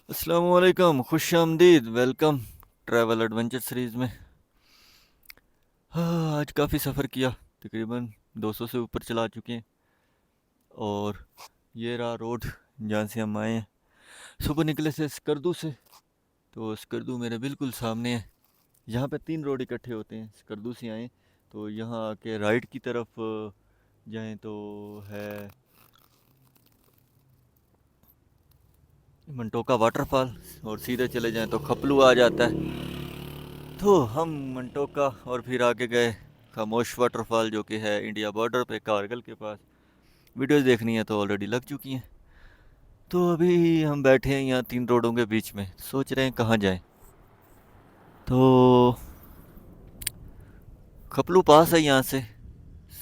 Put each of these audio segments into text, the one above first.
अस्सलाम वालेकुम, खुश आमदीद, वेलकम ट्रैवल एडवेंचर सीरीज़ में। हाँ, आज काफ़ी सफ़र किया, तकरीबन 200 से ऊपर चला चुके हैं। और ये रहा रोड जहाँ से हम आए हैं। सुबह निकले से स्कर्दू से, तो स्कर्दू मेरे बिल्कुल सामने है। यहाँ पे 3 रोड इकट्ठे होते हैं। स्कर्दू से आए तो यहाँ आके राइट की तरफ जाएं तो है मंटोका वाटरफॉल, और सीधे चले जाएं तो खपलू आ जाता है। तो हम मंटोका और फिर आगे गए खामोश वाटरफॉल, जो कि है इंडिया बॉर्डर पे कारगिल के पास। वीडियोस देखनी है तो ऑलरेडी लग चुकी हैं। तो अभी हम बैठे हैं यहाँ 3 रोडों के बीच में, सोच रहे हैं कहाँ जाएं। तो खपलू पास है यहाँ से,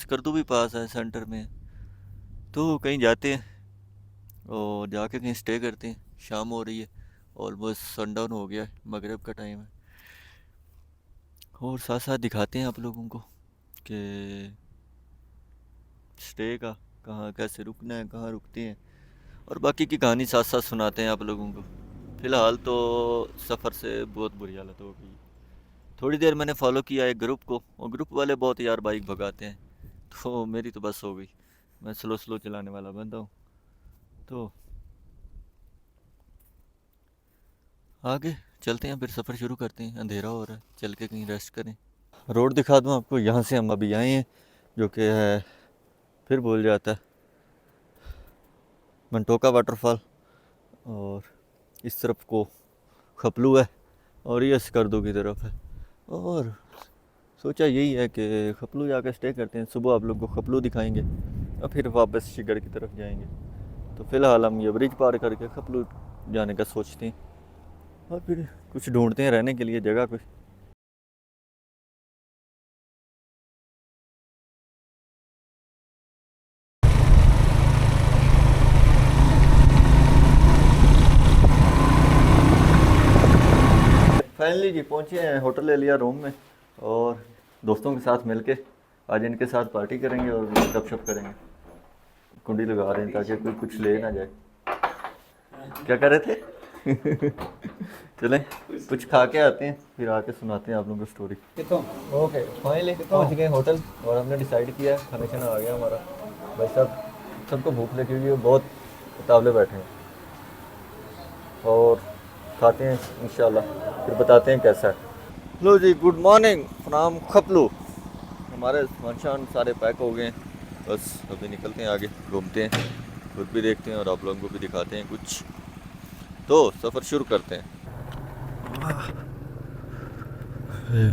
स्कर्दू भी पास है, सेंटर में है। तो कहीं जाते हैं और जाके कहीं स्टे करते हैं। शाम हो रही है, ऑलमोस्ट सनडाउन हो गया है, मगरिब का टाइम है। और साथ साथ दिखाते हैं आप लोगों को कि स्टे का कहाँ कैसे रुकना है, कहाँ रुकते हैं, और बाकी की कहानी साथ साथ सुनाते हैं आप लोगों को। फ़िलहाल तो सफ़र से बहुत बुरी हालत हो गई। थोड़ी देर मैंने फॉलो किया एक ग्रुप को, और ग्रुप वाले बहुत यार बाइक भगाते हैं, तो मेरी तो बस हो गई। मैं स्लो स्लो चलाने वाला बंदा हूँ। तो आगे चलते हैं, फिर सफ़र शुरू करते हैं। अंधेरा हो रहा है, चल के कहीं रेस्ट करें। रोड दिखा दूँ आपको, यहाँ से हम अभी आए हैं, जो कि है, फिर भूल जाता है, मंटोका वाटरफॉल। और इस तरफ को खपलू है, और ये स्कर्दू की तरफ है। और सोचा यही है कि खपलू जाकर स्टे करते हैं, सुबह आप लोग को खपलू दिखाएंगे और फिर वापस शिगर की तरफ जाएंगे। तो फ़िलहाल हम ये ब्रिज पार करके खपलू जाने का सोचते हैं, और फिर कुछ ढूंढते हैं रहने के लिए जगह कुछ। फाइनली जी पहुँचे हैं, होटल ले लिया रूम में, और दोस्तों के साथ मिलके आज इनके साथ पार्टी करेंगे और गपशप करेंगे। कुंडी लगा रहे हैं ताकि कोई कुछ ले ना जाए। क्या कर रहे थे? चलें कुछ खा के आते हैं, फिर आके सुनाते हैं आप लोगों को स्टोरी। ओके, फाइनली पहुंच गए होटल, और हमने डिसाइड किया है, खाना शाना आ गया हमारा। भाई साहब सबको भूख लगी हुई है, बहुत उतावले बैठे हैं, और खाते हैं इंशाल्लाह, फिर बताते हैं कैसा है। लो जी, गुड मॉर्निंग फ्रॉम खपलू। हमारे फंक्शन सारे पैक हो गए हैं, बस अभी निकलते हैं आगे, घूमते हैं, खुद भी देखते हैं और आप लोगों को भी दिखाते हैं कुछ। तो सफ़र शुरू करते हैं।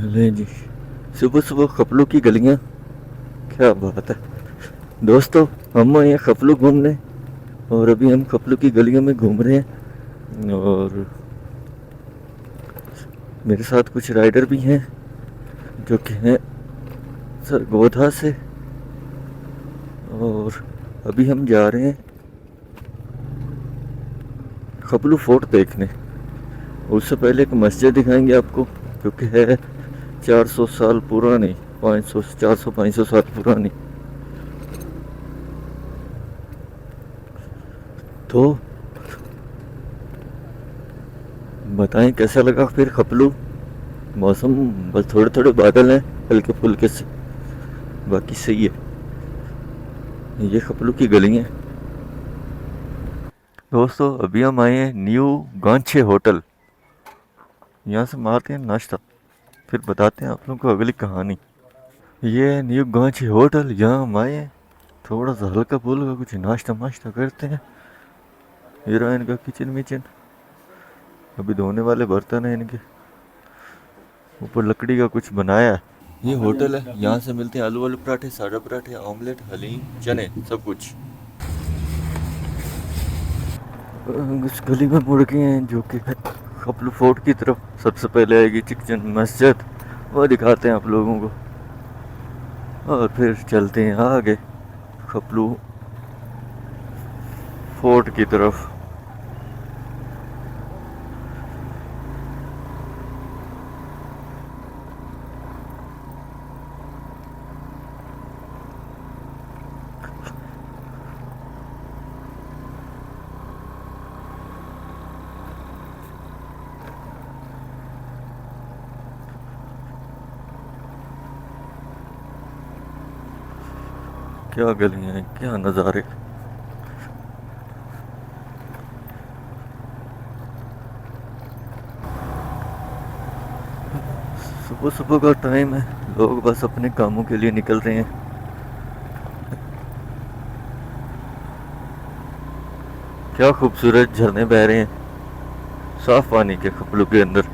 ले जी, सुबह सुबह खपलू की गलियां, क्या बात है दोस्तों। हम आए हैं खपलू घूमने, और अभी हम खपलू की गलियों में घूम रहे हैं, और मेरे साथ कुछ राइडर भी हैं जो कि हैं सरगोधा से। और अभी हम जा रहे हैं खपलू फोर्ट देखने। उससे पहले एक मस्जिद दिखाएंगे आपको, क्योंकि है 400 साल पुरानी, 500 400 500 साल पुरानी। तो बताएं कैसा लगा फिर खपलू। मौसम बस थोड़े थोड़े बादल हैं, हल्के फुल्के से, बाकी सही है। ये खपलू की गली है दोस्तों। अभी हम आए हैं न्यू गांछे होटल, यहाँ से मारते हैं नाश्ता, फिर बताते हैं आप लोगों को अगली कहानी। ये है न्यू गांछे होटल, यहाँ हम आए हैं, थोड़ा सा हल्का फुल्का कुछ नाश्ता वाश्ता करते हैं। ये रहा इनका किचन विचन, अभी धोने वाले बर्तन हैं इनके, ऊपर लकड़ी का कुछ बनाया है। ये होटल है, यहाँ से मिलते हैं आलू वाले पराठे, सादा पराठे, ऑमलेट, हलीम, चने, सब कुछ। उस गली में मुड़ गए हैं जो कि है खपलू फोर्ट की तरफ। सबसे पहले आएगी चिकचन मस्जिद, वो दिखाते हैं आप लोगों को, और फिर चलते हैं आगे खपलू फोर्ट की तरफ। क्या गलियां हैं, क्या नज़ारे। सुबह सुबह का टाइम है, लोग बस अपने कामों के लिए निकल रहे हैं। क्या खूबसूरत झरने बह रहे हैं साफ पानी के खपलों के अंदर।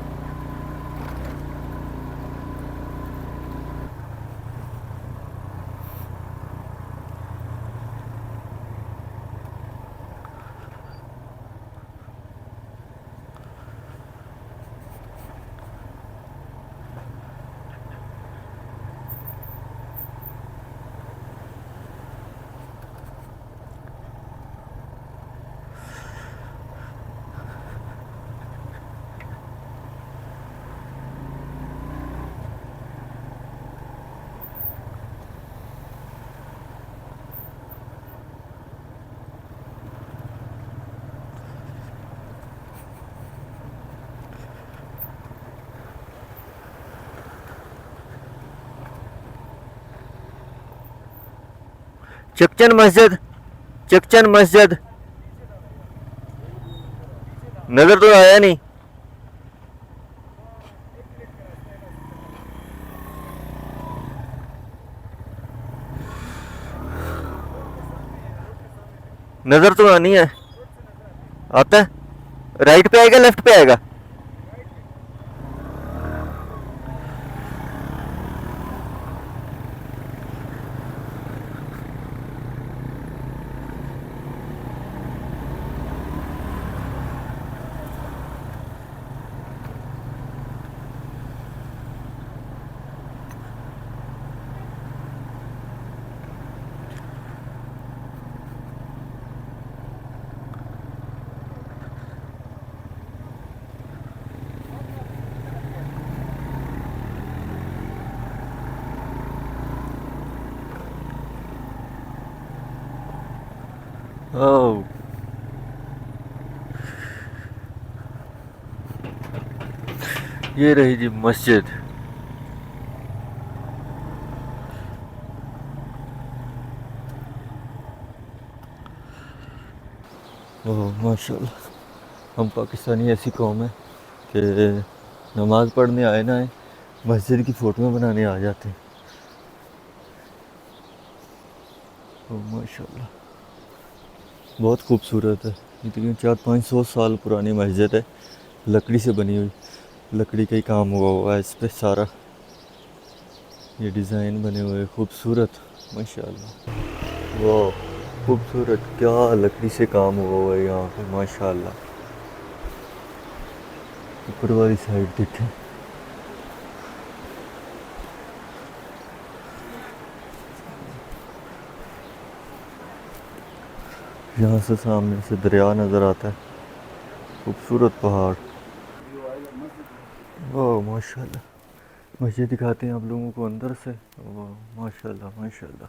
चकचन मस्जिद, चकचन मस्जिद नजर तो आया नहीं। नजर तो आनी है। आता है, राइट पे आएगा लेफ्ट पे आएगा। ओह, ये रही जी मस्जिद। ओह माशाल्लाह, हम पाकिस्तानी ऐसी कौम है कि नमाज पढ़ने आए ना आए, मस्जिद की फ़ोटोएं बनाने आ जाते हैं। ओह माशाल्लाह, बहुत खूबसूरत है। ये तकरीबन 400-500 साल पुरानी मस्जिद है, लकड़ी से बनी हुई। लकड़ी का ही काम हुआ है इस पे सारा। ये डिज़ाइन बने हुए खूबसूरत, माशाल्लाह। वाह खूबसूरत, क्या लकड़ी से काम हुआ है यहाँ पे माशाल्लाह। ऊपर वाली साइड देखें, यहाँ से सामने से दरिया नज़र आता है। खूबसूरत पहाड़। वाह माशाल्लाह। मस्जिद दिखाते हैं आप लोगों को अंदर से। वाह माशाल्लाह माशाल्लाह।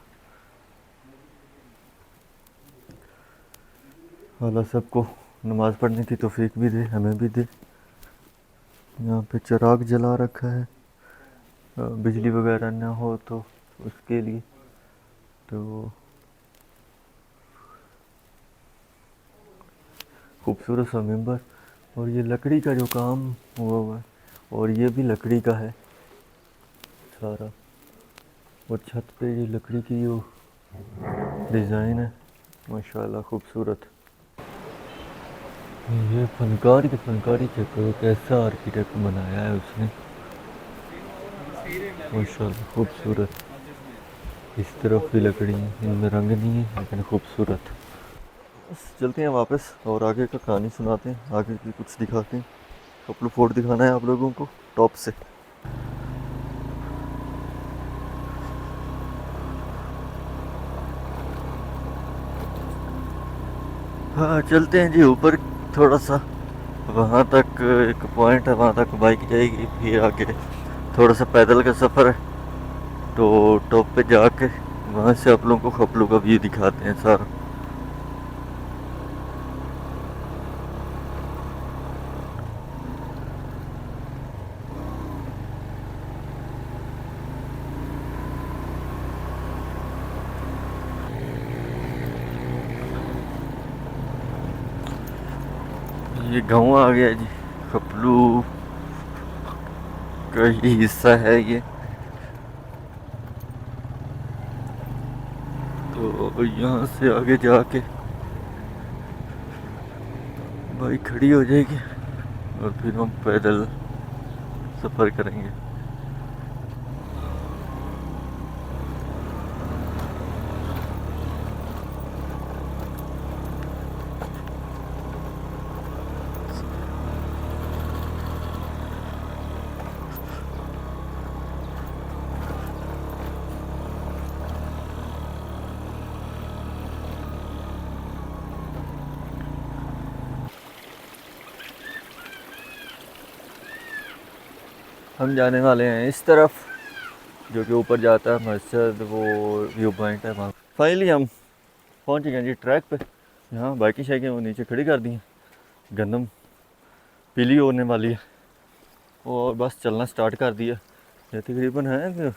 अल्लाह सबको नमाज़ पढ़ने की तौफीक भी दे, हमें भी दे। यहाँ पे चिराग जला रखा है, बिजली वगैरह ना हो तो उसके लिए। तो खूबसूरत सा मेंबर, और ये लकड़ी का जो काम हुआ है, और ये भी लकड़ी का है सारा। और छत पे ये लकड़ी की जो डिज़ाइन है माशाल्लाह खूबसूरत। ये फनकारी चेक करो, कैसा आर्किटेक्ट बनाया है उसने, माशाल्लाह खूबसूरत। इस तरफ भी लकड़ी है, इनमें रंग नहीं है लेकिन खूबसूरत। बस चलते हैं वापस और आगे का कहानी सुनाते हैं, आगे की कुछ दिखाते हैं। कपलू फोर्ट दिखाना है आप लोगों को टॉप से। हाँ चलते हैं जी ऊपर थोड़ा सा, वहाँ तक एक पॉइंट है, वहाँ तक बाइक जाएगी, फिर आगे थोड़ा सा पैदल का सफ़र है। तो टॉप पे जाके वहाँ से आप लोगों को खपलू का व्यू दिखाते हैं सारा। ये गाँव आ गया जी, खपलू का ही हिस्सा है ये। तो यहाँ से आगे जाके बाइक खड़ी हो जाएगी और फिर हम पैदल सफ़र करेंगे। हम जाने वाले हैं इस तरफ, जो कि ऊपर जाता है मस्जिद, वो व्यू पॉइंट है वहाँ। फाइनली हम पहुँच गए जी ट्रैक पे। यहाँ बाइकें शाइकें वो नीचे खड़ी कर दी हैं, गंदम पीली होने वाली है और बस चलना स्टार्ट कर दिया। ये तकरीबन है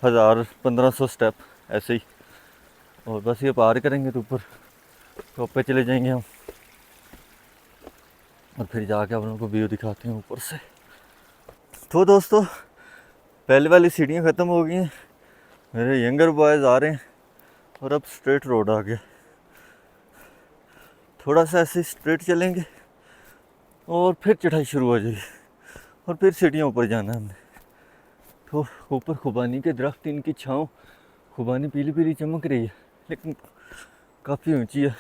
1000-1500 स्टेप ऐसे ही, और बस ये पार करेंगे तो ऊपर टॉप पे चले जाएंगे हम, और फिर जाके आप लोगों को व्यू दिखाते हैं ऊपर से। तो दोस्तों, पहले वाली सीढ़ियाँ ख़त्म हो गई हैं, मेरे यंगर बॉयज़ आ रहे हैं और अब स्ट्रेट रोड आ गया। थोड़ा सा ऐसे स्ट्रेट चलेंगे और फिर चढ़ाई शुरू हो जाएगी और फिर सीढ़ियाँ ऊपर जाना है हमने। तो ऊपर खुबानी के दरख्त, इनकी छाँव, खुबानी पीली पीली चमक रही है, लेकिन काफ़ी ऊंची है,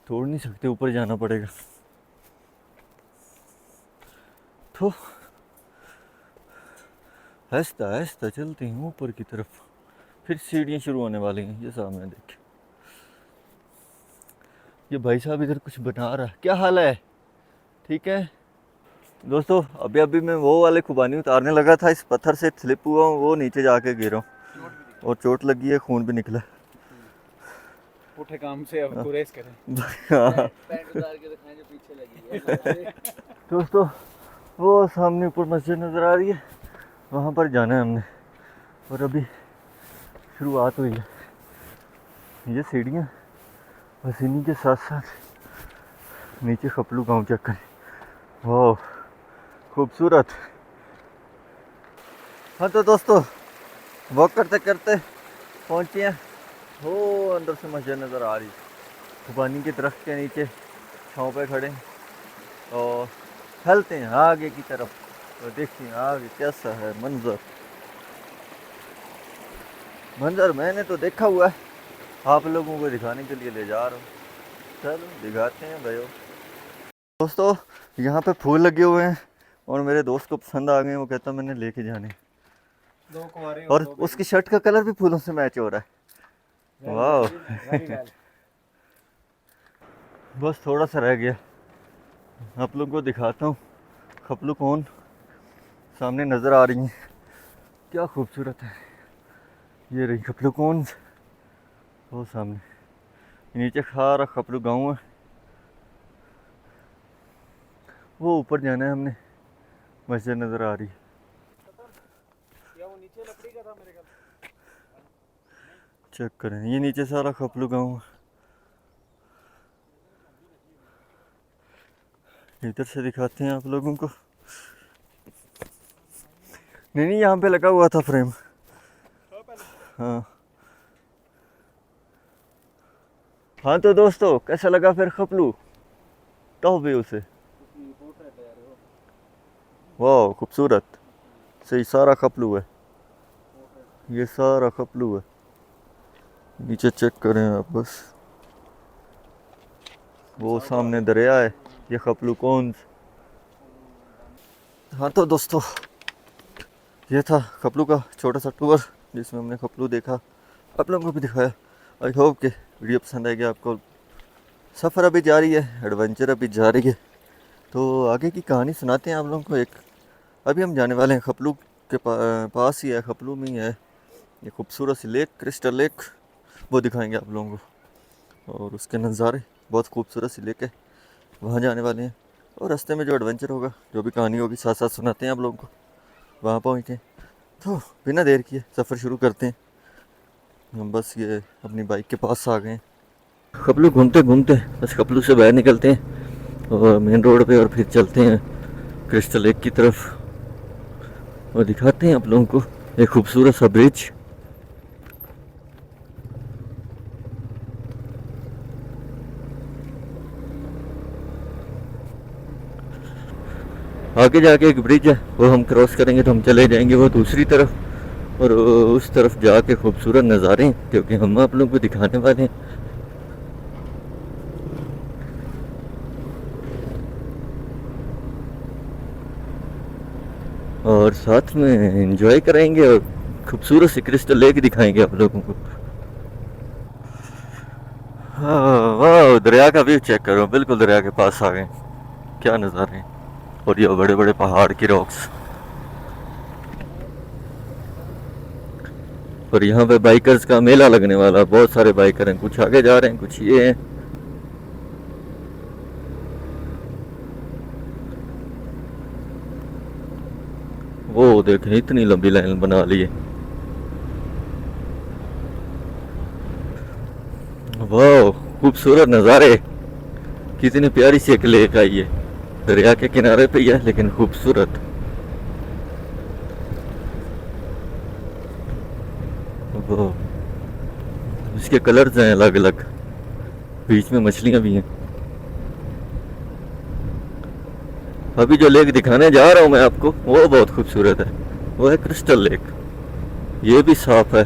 तोड़ नहीं सकते, ऊपर जाना पड़ेगा। तो आहिस्ता आहिस्ता चलते हैं ऊपर की तरफ, फिर सीढ़ियाँ शुरू होने वाली हैं। ये सामने देखिए, ये भाई साहब इधर कुछ बना रहा है। क्या हाल है? ठीक है दोस्तों, अभी अभी मैं वो वाले खुबानी उतारने लगा था, इस पत्थर से स्लिप हुआ हूँ, वो नीचे जाके गिरा हूँ और चोट लगी है, खून भी निकला। उठे काम से अब गुरेज करें। पैंट उतार के दिखाएं जो पीछे लगी है। दोस्तों, वो सामने ऊपर मस्जिद नज़र आ रही है, वहाँ पर जाना है हमने, और अभी शुरुआत हुई है। ये सीढ़ियाँ बस इन्हीं के साथ साथ नीचे खपलू गांव चेक करें, वाह खूबसूरत। हाँ तो दोस्तों, वॉक करते करते पहुँचे हैं, वो अंदर से मस्जिद नज़र आ रही, खुबानी के दरख्त के नीचे छाँव पे खड़े और चलते हैं आगे की तरफ। तो देखिए आगे कैसा है मंजर। मैंने तो देखा हुआ है, आप लोगों को दिखाने के लिए ले जा रहा हूँ। चलो दिखाते हैं भाइयों। दोस्तों, यहाँ पे फूल लगे हुए हैं और मेरे दोस्त को पसंद आ गए, वो कहता मैंने लेके जाने। और उसकी शर्ट का कलर भी फूलों से मैच हो रहा है, वाह। बस थोड़ा सा रह गया, आप लोगों को दिखाता हूँ खपलू कौन सामने नज़र आ रही हैं, क्या खूबसूरत है। ये रही खपलू कौन, वो सामने, नीचे खारा खपलू गाँव है, वो ऊपर जाना है हमने, मस्जिद नज़र आ रही है। चेक करें, ये नीचे सारा खपलू गाँव है। इधर से दिखाते हैं आप लोगों को। नहीं, यहाँ पे लगा हुआ था फ्रेम। हाँ तो दोस्तों, कैसा लगा फिर खपलू टॉप व्यू से? वाह खूबसूरत, सही सारा खपलू है, ये सारा खपलू है। नीचे चेक करें आप बस, वो सामने दरिया है, ये खपलू कौन। हाँ तो दोस्तों, ये था खपलू का छोटा सा टूर, जिसमें हमने खपलू देखा, आप लोगों को भी दिखाया। आई होप कि वीडियो पसंद आएगी आपको। सफ़र अभी जारी है, एडवेंचर अभी जारी है, तो आगे की कहानी सुनाते हैं आप लोगों को। एक अभी हम जाने वाले हैं खपलू के पास ही है, खपलू में ही है ये खूबसूरत सी लेक, क्रिस्टल लेक, वो दिखाएंगे आप लोगों को। और उसके नज़ारे, बहुत खूबसूरत सी लेक है, वहाँ जाने वाले हैं। और रास्ते में जो एडवेंचर होगा, जो भी कहानी होगी, साथ साथ सुनाते हैं आप लोगों को। वहाँ पहुँचे तो बिना देर किए सफ़र शुरू करते हैं। हम बस ये अपनी बाइक के पास आ गए हैं। खपलू घूमते घूमते बस खपलू से बाहर निकलते हैं, और मेन रोड पे और फिर चलते हैं क्रिस्टल लेक की तरफ और दिखाते हैं आप लोगों को एक खूबसूरत सा ब्रिज। आगे जाके एक ब्रिज है, वो हम क्रॉस करेंगे तो हम चले जाएंगे वो दूसरी तरफ, और उस तरफ जाके खूबसूरत नज़ारे क्योंकि हम आप लोगों को दिखाने वाले हैं। और साथ में एंजॉय करेंगे और खूबसूरत सी क्रिस्टल लेक दिखाएंगे आप लोगों को। हाँ वाह, दरिया का व्यू चेक करो, बिल्कुल दरिया के पास आ गए, क्या नज़ारे हैं। और ये बड़े बड़े पहाड़ की रॉक्स। और यहाँ पे बाइकर्स का मेला लगने वाला, बहुत सारे बाइकर हैं, कुछ आगे जा रहे हैं कुछ ये हैं। वो देखें इतनी लंबी लाइन बना ली है। वाह खूबसूरत नज़ारे, कितनी प्यारी सी एक लेक आई है, दरिया के किनारे पे ही है लेकिन खूबसूरत। वो इसके कलर्स हैं अलग अलग, बीच में मछलियां भी हैं। अभी जो लेक दिखाने जा रहा हूँ मैं आपको वो बहुत खूबसूरत है, वो है क्रिस्टल लेक। ये भी साफ है,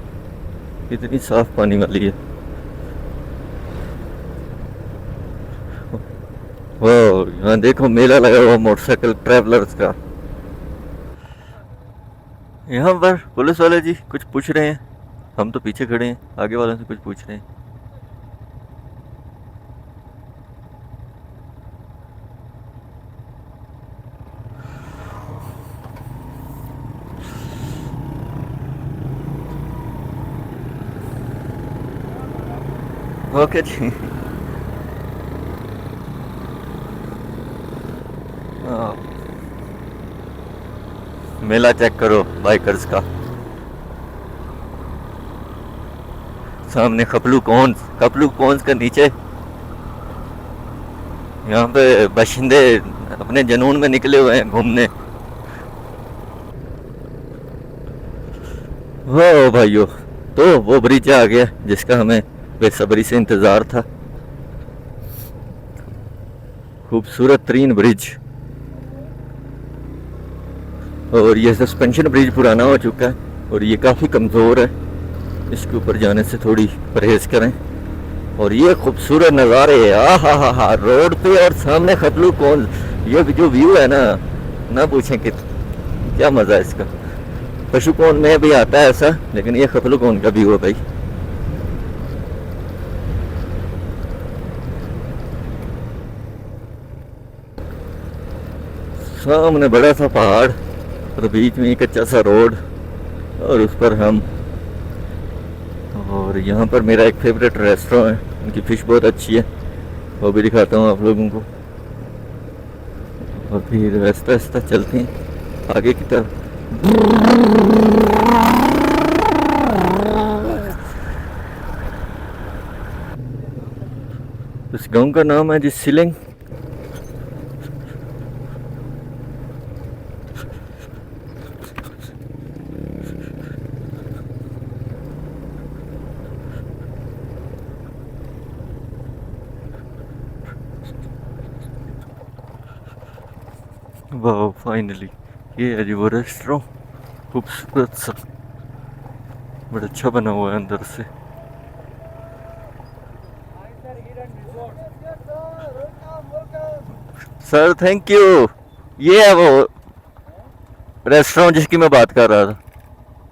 इतनी साफ पानी वाली है। वाह यहाँ देखो मेला लगा हुआ मोटरसाइकिल ट्रैवलर्स का। यहाँ पर पुलिस वाले जी कुछ पूछ रहे हैं, हम तो पीछे खड़े हैं, आगे वालों से कुछ पूछ रहे हैं। ओके जी। हाँ, मेला चेक करो बाइकर्स का। सामने खपलू कॉन्स के नीचे यहाँ पे बाशिंदे अपने जुनून में निकले हुए हैं घूमने। वाह भाइयों, तो वो ब्रिज आ गया जिसका हमें बेसब्री से इंतज़ार था। खूबसूरत तरीन ब्रिज, और ये सस्पेंशन ब्रिज पुराना हो चुका है और ये काफ़ी कमज़ोर है, इसके ऊपर जाने से थोड़ी परहेज़ करें। और ये खूबसूरत नज़ारे, हा रोड पे और सामने खपलू कौन, ये जो व्यू है ना पूछें कि क्या मज़ा है इसका। पशु कौन में भी आता है ऐसा, लेकिन ये खपलू कौन का व्यू है भाई। सामने बड़ा सा पहाड़ और बीच में एक अच्छा सा रोड, और उस पर हम। और यहाँ पर मेरा एक फेवरेट रेस्टोरेंट है, उनकी फ़िश बहुत अच्छी है, वो भी दिखाता हूँ आप लोगों को। और फिर आहिस्ता आहिस्ता चलते हैं आगे की तरफ। इस गांव का नाम है जी सिलिंग। वाह फाइनली ये है जी वो रेस्टोरेंट, खूबसूरत सा, बड़ा अच्छा बना हुआ है अंदर से। Sir thank you. ये है वो रेस्टोरेंट जिसकी मैं बात कर रहा था,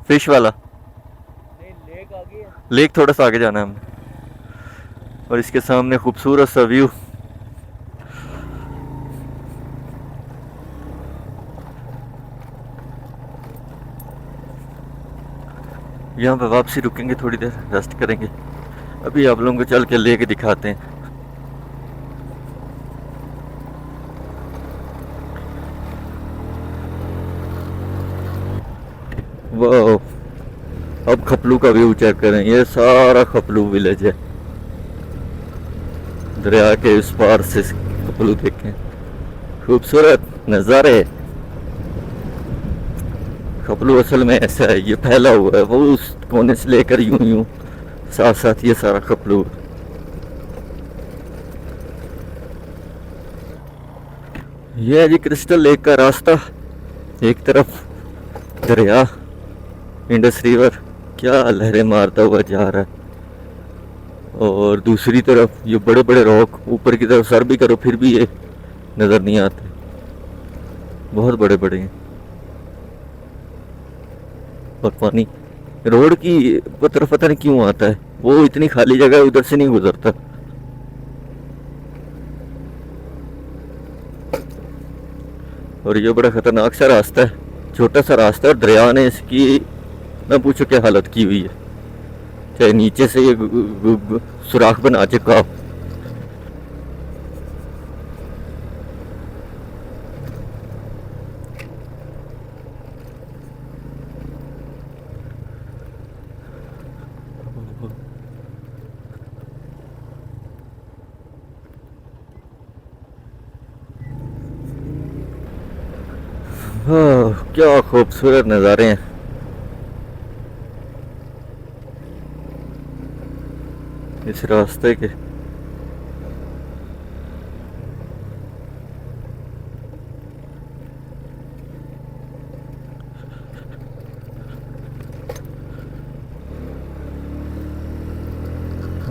फिश वाला। लेक आ गई है। लेक थोड़ा सा आगे जाना है हमने, और इसके सामने खूबसूरत सा व्यू। यहाँ पे वापसी रुकेंगे, थोड़ी देर रेस्ट करेंगे। अभी आप लोगों को चल के लेके दिखाते हैं। वाह अब खपलू का व्यू चेक करें, ये सारा खपलू विलेज है, दरिया के इस पार से खपलू देखें। खूबसूरत नज़ारे। खपलू असल में ऐसा है, ये फैला हुआ है, वो उस कोने से लेकर यूं यूं साथ साथ ये सारा खपलू। ये है जी क्रिस्टल लेक का रास्ता। एक तरफ दरिया, इंडस रिवर क्या लहरें मारता हुआ जा रहा है, और दूसरी तरफ ये बड़े बड़े रॉक, ऊपर की तरफ सर भी करो फिर भी ये नज़र नहीं आते, बहुत बड़े बड़े हैं। और पानी रोड की तरफ पता नहीं क्यों आता है, वो इतनी खाली जगह है, उधर से नहीं गुजरता। और ये बड़ा खतरनाक सा रास्ता है, छोटा सा रास्ता है, और दरिया ने इसकी ना पूछो क्या हालत की हुई है, चाहे नीचे से ये सुराख बना चुका हो। क्या खूबसूरत नज़ारे हैं। इस रास्ते के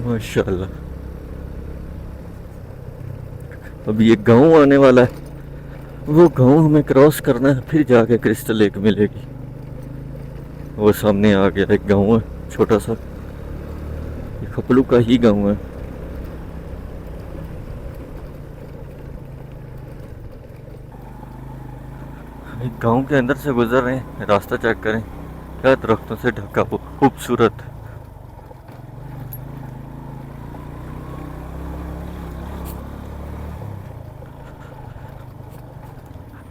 माशाल्लाह। अभी एक गांव आने वाला है, वो गांव हमें क्रॉस करना है, फिर जाके क्रिस्टल लेक मिलेगी। वो सामने आ गया एक गांव है छोटा सा, ये खपलू का ही गांव है। एक गांव के अंदर से गुजर रहे हैं, रास्ता चेक करें, क्या दरख्तों से ढका हुआ खूबसूरत।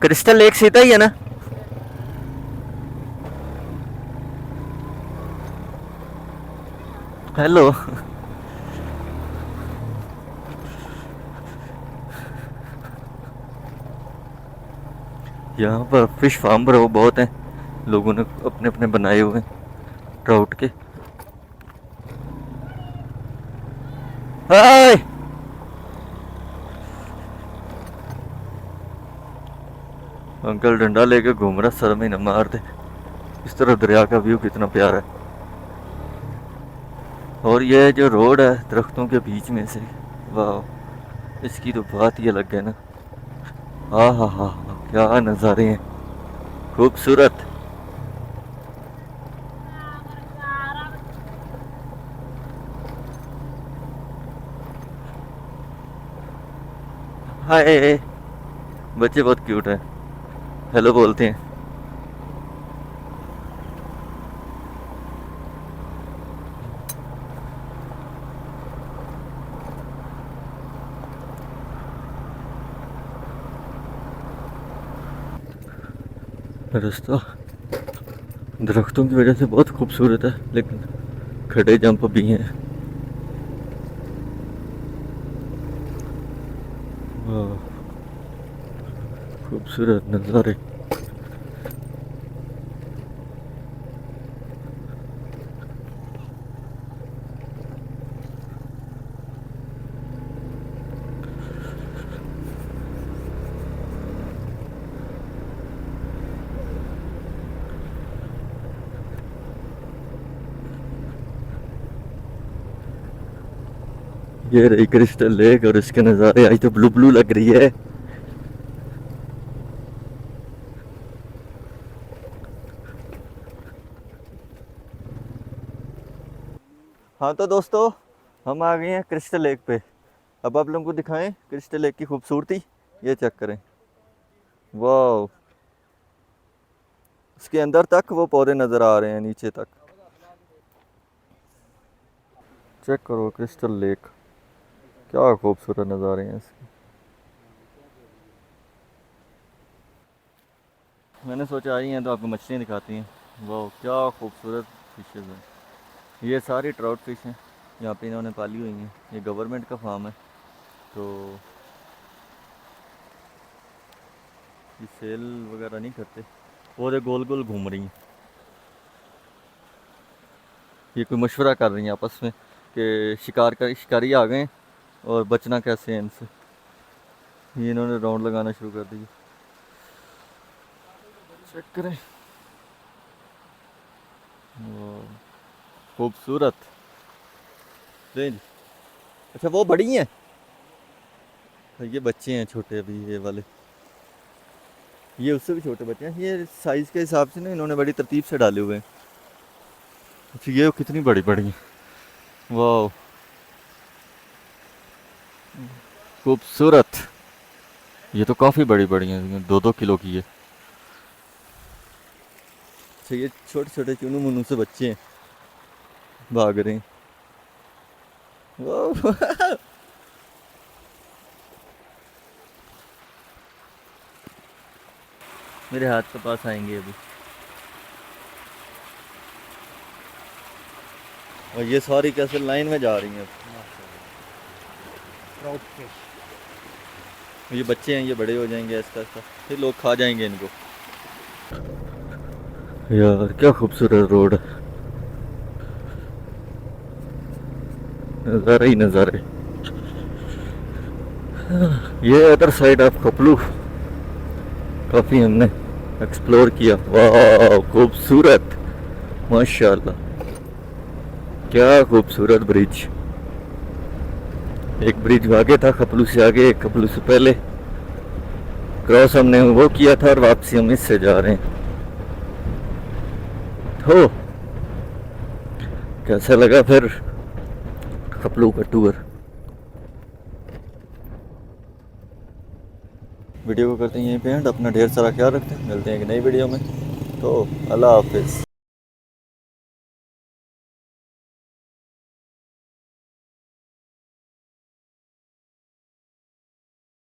क्रिस्टल लेक सीधा ही है ना? हेलो। यहाँ पर फिश फार्म पर वो बहुत हैं, लोगों ने अपने अपने बनाए हुए हैं ट्राउट के। हाय, अंकल डंडा लेके घूम रहा, सर में न मार दे। इस तरह दरिया का व्यू कितना प्यारा है। और ये जो रोड है दरख्तों के बीच में से, वाह, इसकी तो बात ही अलग है ना। हाँ हाँ हाँ हाँ, क्या नज़ारे हैं, खूबसूरत। हाय, बच्चे बहुत क्यूट हैं, हेलो बोलते हैं। रास्ता दरख्तों की वजह से बहुत खूबसूरत है, लेकिन खड़े जंप भी हैं। वाह, खूबसूरत नज़ारे। ये रही क्रिस्टल लेक और इसके नज़ारे। आज तो ब्लू ब्लू लग रही है। हाँ तो दोस्तों, हम आ गए हैं क्रिस्टल लेक पे। अब आप लोगों को दिखाएं क्रिस्टल लेक की खूबसूरती, ये चेक करें, वाह। उसके अंदर तक वो पौधे नज़र आ रहे हैं, नीचे तक चेक करो क्रिस्टल लेक, क्या खूबसूरत नज़ारे हैं इसके। मैंने सोचा आई हैं तो आपको मछलियाँ दिखाती हैं, वाह क्या खूबसूरत फिशेज़ हैं। ये सारी ट्राउट फिश हैं, यहाँ पे इन्होंने पाली हुई हैं। ये गवर्नमेंट का फार्म है, तो ये सेल वगैरह नहीं करते, वो जो गोल गोल घूम रही हैं। ये कोई मशवरा कर रही हैं आपस में कि शिकारी आ गए हैं और बचना कैसे है इनसे। ये इन्होंने राउंड लगाना शुरू कर दिया। चेक करें, वाह, खूबसूरत रेंज। अच्छा वो बड़ी हैं, ये बच्चे हैं छोटे अभी ये वाले, ये उससे भी छोटे बच्चे हैं। ये साइज़ के हिसाब से ना इन्होंने बड़ी तरतीब से डाले हुए हैं। अच्छा ये कितनी बड़ी बड़ी हैं, वाह खूबसूरत। ये तो काफ़ी बड़ी बड़ी हैं, 2-2 किलो की है। अच्छा ये छोटे छोटे चुनू मुनू से बच्चे हैं, भाग रहे हैं, वाह। मेरे हाथ के पास आएंगे अभी। और ये सारी कैसे लाइन में जा रही हैं। Trout fish. ये बच्चे हैं, ये बड़े हो जाएंगे आहिस्ता आहिस्ता, फिर लोग खा जाएंगे इनको। यार क्या खूबसूरत रोड है, नज़ारे ही नज़ारे। ये अदर साइड ऑफ खपलू काफ़ी हमने एक्सप्लोर किया। वाह खूबसूरत, माशाल्लाह, क्या खूबसूरत ब्रिज। एक ब्रिज आगे था खपलू से आगे, एक खपलू से पहले क्रॉस हमने वो किया था और वापसी हम इससे जा रहे हैं। तो कैसा लगा फिर खपलू का टूर। वीडियो को करते हैं यहीं पे एंड, अपना ढेर सारा ख्याल रखते हैं, मिलते हैं एक नई वीडियो में। तो अल्लाह हाफिज़।